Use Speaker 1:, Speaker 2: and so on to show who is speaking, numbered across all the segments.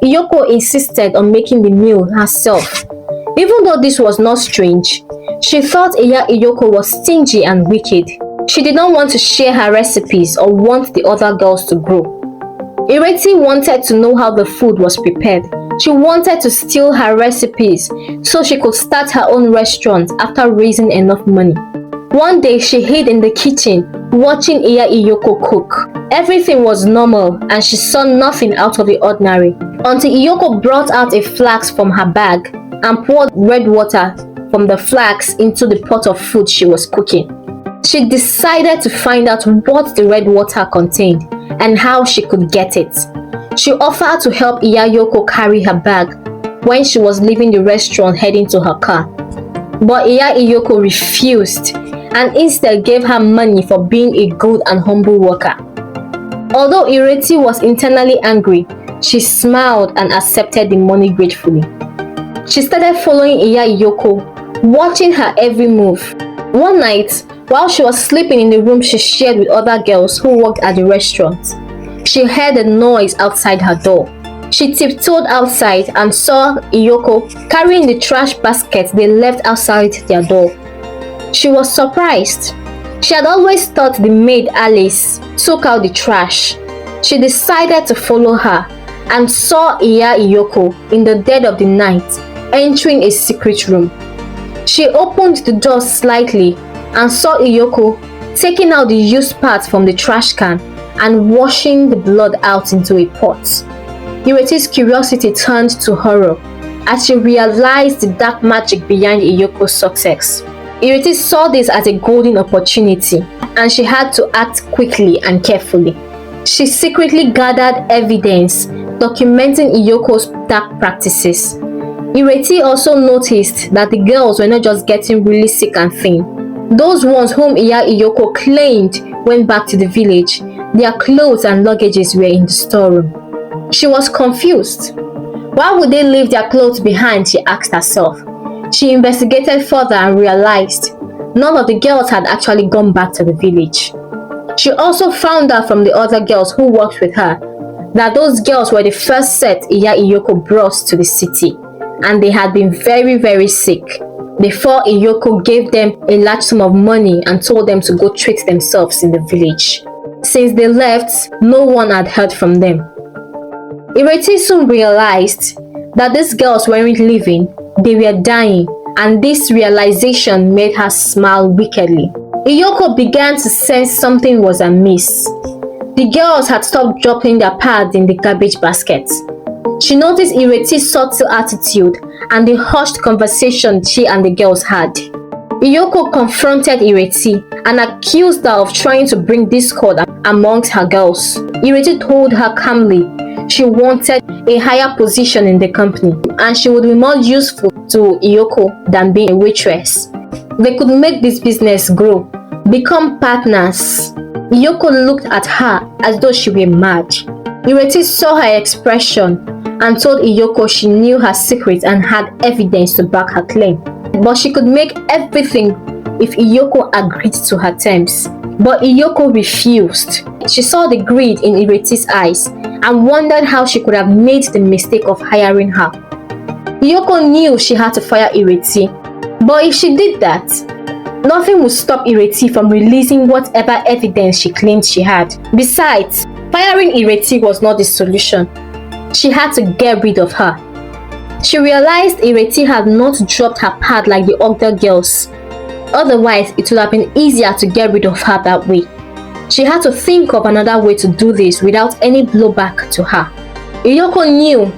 Speaker 1: Iyoko insisted on making the meal herself. Even though this was not strange, she thought Iya Iyoko was stingy and wicked. She did not want to share her recipes or want the other girls to grow. Ireti wanted to know how the food was prepared. She wanted to steal her recipes so she could start her own restaurant after raising enough money. One day she hid in the kitchen watching Iya Iyoko cook. Everything was normal and she saw nothing out of the ordinary until Iyoko brought out a flask from her bag and poured red water from the flask into the pot of food she was cooking. She decided to find out what the red water contained and how she could get it. She offered to help Iya Iyoko carry her bag when she was leaving the restaurant heading to her car. But Iya Iyoko refused and instead gave her money for being a good and humble worker. Although Ireti was internally angry, she smiled and accepted the money gratefully. She started following Iya Iyoko, watching her every move. One night, while she was sleeping in the room she shared with other girls who worked at the restaurant, she heard a noise outside her door. She tiptoed outside and saw Iyoko carrying the trash basket they left outside their door. She was surprised. She had always thought the maid Alice took out the trash. She decided to follow her and saw Iya Iyoko in the dead of the night entering a secret room. She opened the door slightly and saw Iyoko taking out the used parts from the trash can and washing the blood out into a pot. Ireti's curiosity turned to horror as she realized the dark magic behind Iyoko's success. Ireti saw this as a golden opportunity and she had to act quickly and carefully. She secretly gathered evidence documenting Iyoko's dark practices. Ireti also noticed that the girls were not just getting really sick and thin. Those ones whom Iya Iyoko claimed went back to the village, their clothes and luggages were in the storeroom. She was confused. Why would they leave their clothes behind, she asked herself. She investigated further and realized none of the girls had actually gone back to the village. She also found out from the other girls who worked with her that those girls were the first set Iya Iyoko brought to the city, and they had been very sick before Iyoko gave them a large sum of money and told them to go treat themselves in the village. Since they left, no one had heard from them. Ireti soon realized that these girls weren't living, they were dying, and this realization made her smile wickedly. Iyoko began to sense something was amiss. The girls had stopped dropping their pads in the garbage basket. She noticed Ireti's subtle attitude and the hushed conversation she and the girls had. Iyoko confronted Ireti and accused her of trying to bring discord amongst her girls. Ireti told her calmly she wanted a higher position in the company and she would be more useful to Iyoko than being a waitress. They could make this business grow, become partners. Iyoko looked at her as though she were mad. Ireti saw her expression and told Iyoko she knew her secret and had evidence to back her claim. But she could make everything if Iyoko agreed to her terms. But Iyoko refused. She saw the greed in Ireti's eyes and wondered how she could have made the mistake of hiring her. Iyoko knew she had to fire Ireti, but if she did that, nothing would stop Ireti from releasing whatever evidence she claimed she had. Besides, firing Ireti was not the solution. She had to get rid of her. She realized Ireti had not dropped her pad like the other girls. Otherwise, it would have been easier to get rid of her that way. She had to think of another way to do this without any blowback to her. Iyoko knew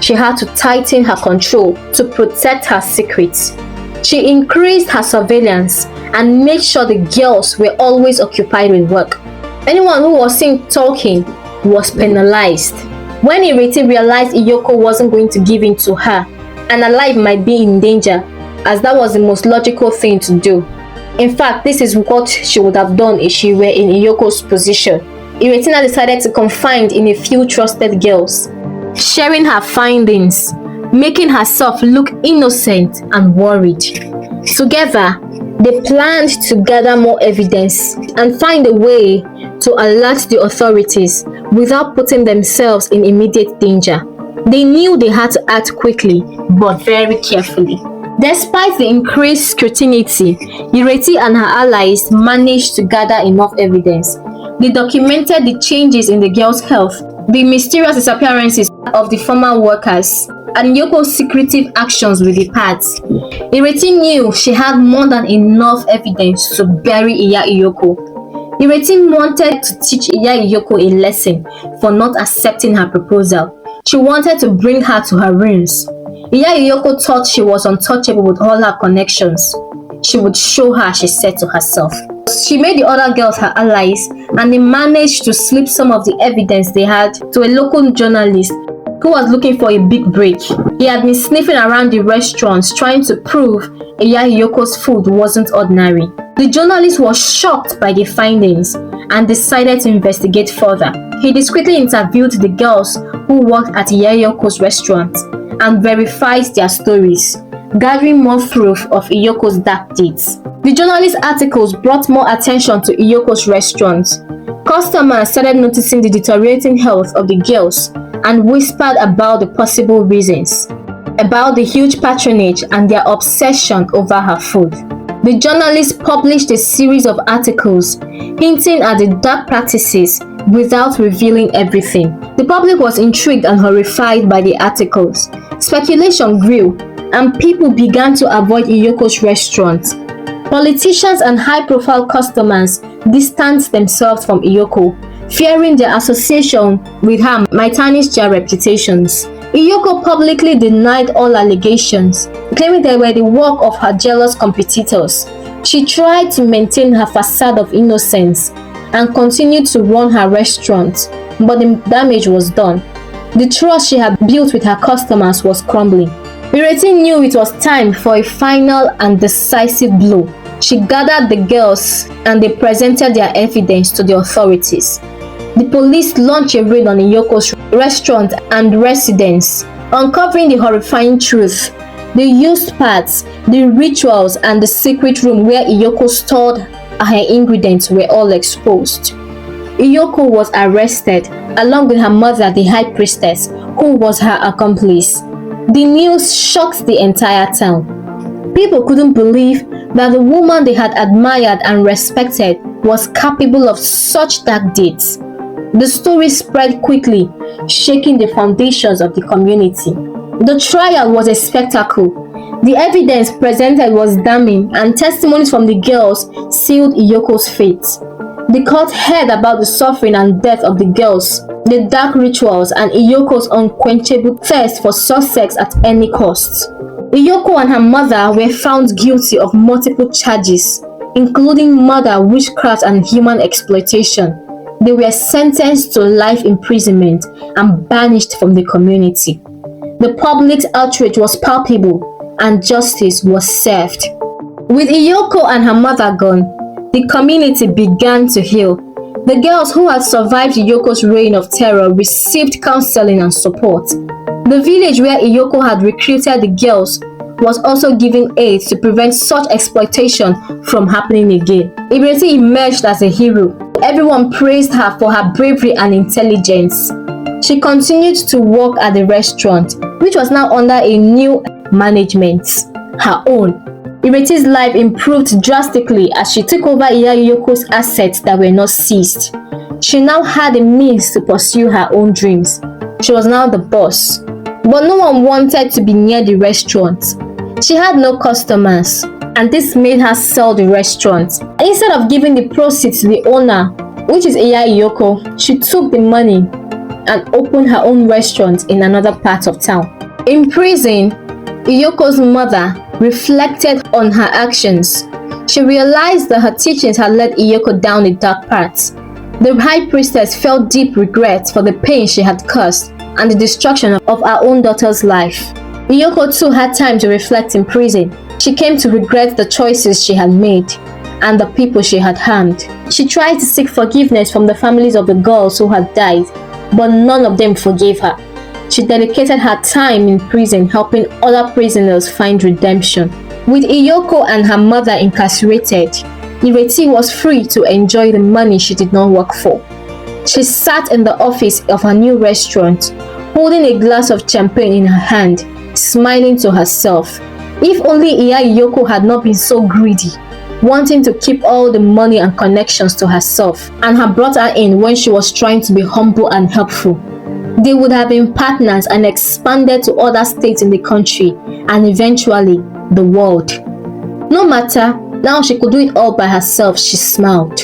Speaker 1: she had to tighten her control to protect her secrets. She increased her surveillance and made sure the girls were always occupied with work. Anyone who was seen talking was penalized. When Ireti realized Iyoko wasn't going to give in to her and her life might be in danger, as that was the most logical thing to do. In fact, this is what she would have done if she were in Iyoko's position. Ireti decided to confide in a few trusted girls, sharing her findings, making herself look innocent and worried. Together, they planned to gather more evidence and find a way to alert the authorities without putting themselves in immediate danger. They knew they had to act quickly, but very carefully. Despite the increased scrutiny, Ireti and her allies managed to gather enough evidence. They documented the changes in the girl's health, the mysterious disappearances of the former workers, and Iyoko's secretive actions with the pads. Ireti knew she had more than enough evidence to bury Iya Iyoko. Ireti wanted to teach Iya Iyoko a lesson for not accepting her proposal. She wanted to bring her to her ruins. Iya Iyoko thought she was untouchable with all her connections. She would show her, she said to herself. She made the other girls her allies, and they managed to slip some of the evidence they had to a local journalist who was looking for a big break. He had been sniffing around the restaurants trying to prove Iya Iyoko's food wasn't ordinary. The journalist was shocked by the findings and decided to investigate further. He discreetly interviewed the girls who worked at Iya Iyoko's restaurant and verified their stories, gathering more proof of Iyoko's dark deeds. The journalist's articles brought more attention to Iyoko's restaurant. Customers started noticing the deteriorating health of the girls and whispered about the possible reasons, about the huge patronage and their obsession over her food. The journalist published a series of articles hinting at the dark practices without revealing everything. The public was intrigued and horrified by the articles. Speculation grew, and people began to avoid Iyoko's restaurant. Politicians and high-profile customers distanced themselves from Iyoko, fearing their association with her might tarnish their reputations. Iyoko publicly denied all allegations, claiming they were the work of her jealous competitors. She tried to maintain her facade of innocence and continued to run her restaurant, but the damage was done. The trust she had built with her customers was crumbling. Ireti knew it was time for a final and decisive blow. She gathered the girls and they presented their evidence to the authorities. The police launched a raid on Iyoko's restaurant and residence, uncovering the horrifying truth. The used parts, the rituals, and the secret room where Iyoko stored her ingredients were all exposed. Iyoko was arrested, along with her mother, the high priestess, who was her accomplice. The news shocked the entire town. People couldn't believe that the woman they had admired and respected was capable of such dark deeds. The story spread quickly, shaking the foundations of the community. The trial was a spectacle. The evidence presented was damning, and testimonies from the girls sealed Iyoko's fate. The court heard about the suffering and death of the girls, the dark rituals, and Iyoko's unquenchable thirst for success at any cost. Iyoko and her mother were found guilty of multiple charges, including murder, witchcraft, and human exploitation. They were sentenced to life imprisonment and banished from the community. The public's outrage was palpable, and justice was served. With Iyoko and her mother gone, the community began to heal. The girls who had survived Iyoko's reign of terror received counseling and support. The village where Iyoko had recruited the girls was also giving aid to prevent such exploitation from happening again. Ireti emerged as a hero. Everyone praised her for her bravery and intelligence. She continued to work at the restaurant, which was now under a new management, her own. Ireti's life improved drastically as she took over Iya Iyoko's assets that were not seized. She now had the means to pursue her own dreams. She was now the boss. But no one wanted to be near the restaurant. She had no customers, and this made her sell the restaurant. Instead of giving the proceeds to the owner, which is Iya Iyoko, she took the money and opened her own restaurant in another part of town. In prison, Iyoko's mother reflected on her actions. She realized that her teachings had led Iyoko down the dark path. The high priestess felt deep regret for the pain she had caused and the destruction of her own daughter's life. Iyoko too had time to reflect in prison. She came to regret the choices she had made and the people she had harmed. She tried to seek forgiveness from the families of the girls who had died, but none of them forgave her. She dedicated her time in prison helping other prisoners find redemption. With Iyoko and her mother incarcerated, Ireti was free to enjoy the money she did not work for. She sat in the office of her new restaurant, holding a glass of champagne in her hand, smiling to herself. If only Iya Iyoko had not been so greedy, wanting to keep all the money and connections to herself, and had brought her in when she was trying to be humble and helpful. They would have been partners and expanded to other states in the country and eventually the world. No matter, now she could do it all by herself, she smiled.